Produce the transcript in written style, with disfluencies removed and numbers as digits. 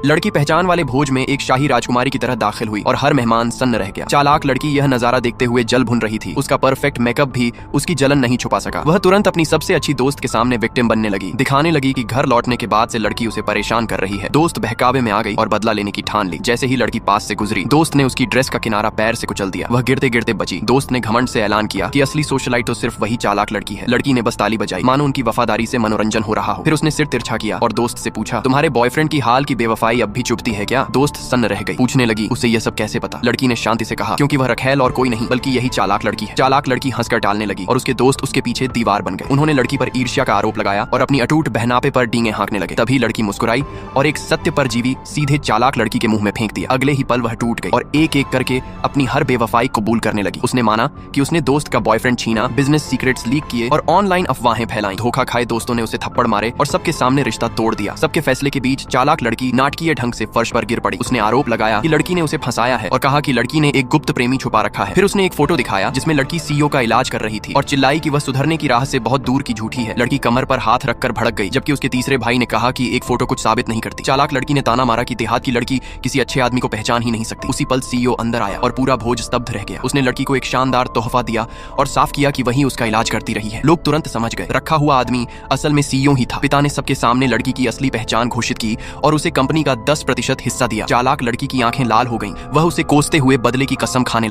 लड़की पहचान वाले भोज में एक शाही राजकुमारी की तरह दाखिल हुई और हर मेहमान सन्न रह गया। चालाक लड़की यह नजारा देखते हुए जल भुन रही थी। उसका परफेक्ट मेकअप भी उसकी जलन नहीं छुपा सका। वह तुरंत अपनी सबसे अच्छी दोस्त के सामने विक्टिम बनने लगी, दिखाने लगी कि घर लौटने के बाद से लड़की उसे परेशान कर रही है। दोस्त बहकावे में आ गई और बदला लेने की ठान ली। जैसे ही लड़की पास से गुजरी, दोस्त ने उसकी ड्रेस का किनारा पैर से कुचल दिया। वह गिरते गिरते बची। दोस्त ने घमंड से ऐलान किया कि असली सोशलाइट तो सिर्फ वही चालाक लड़की है। लड़की ने बस ताली बजाई, मानो उनकी वफादारी से मनोरंजन हो रहा हो। फिर उसने सिर तिरछा किया और दोस्त से पूछा, तुम्हारे बॉयफ्रेंड की हाल की बेवफाई अब भी चुभती है क्या? दोस्त सन्न रह गई, पूछने लगी, उसे यह सब कैसे पता? लड़की ने शांति से कहा, क्योंकि वह रखेल और कोई नहीं बल्कि यही चालाक लड़की है। चालाक लड़की हंसकर टालने लगी और उसके दोस्त उसके पीछे दीवार बन गए। उन्होंने लड़की पर ईर्ष्या का आरोप लगाया और अपनी अटूट बहनापे पर डींगे हाँकने लगे। तभी लड़की मुस्कुराई और एक सत्य पर जीवी सीधे चालाक लड़की के मुंह में फेंक दिया। अगले ही पल वह टूट गई और एक एक करके अपनी हर बेवफाई कबूल करने लगी। उसने माना कि उसने दोस्त का बॉयफ्रेंड छीना, बिजनेस सीक्रेट्स लीक किए और ऑनलाइन अफवाहें फैलाई। धोखा खाए दोस्तों ने उसे थप्पड़ मारे और सबके सामने रिश्ता तोड़ दिया। सबके फैसले के बीच चालाक लड़की नाटकीय ढंग से फर्श पर गिर पड़ी। उसने आरोप लगाया कि लड़की ने उसे फंसाया है और कहा कि लड़की ने एक गुप्त प्रेमी छुपा रखा है। फिर उसने एक फोटो दिखाया जिसमें लड़की सीईओ का इलाज कर रही थी और चिल्लाई कि वह सुधरने की राह से बहुत दूर की झूठी है। लड़की कमर पर हाथ रखकर भड़क गई, जबकि उसके तीसरे भाई ने कहा कि एक फोटो कुछ साबित नहीं करती। चालाक लड़की ने ताना मारा कि देहात की लड़की किसी अच्छे आदमी को पहचान ही नहीं सकती। उसी पल सीईओ अंदर आया और पूरा भोज स्तब्ध रह गया। उसने लड़की को एक शानदार तोहफा दिया और साफ किया कि वही उसका इलाज करती रही है। लोग तुरंत समझ गए, रखा हुआ आदमी असल में सीईओ ही था। पिता ने सबके सामने लड़की की असली पहचान घोषित की और उसे कंपनी का 10% हिस्सा दिया। चालाक लड़की की आंखें लाल हो गईं। वह उसे कोसते हुए बदले की कसम खाने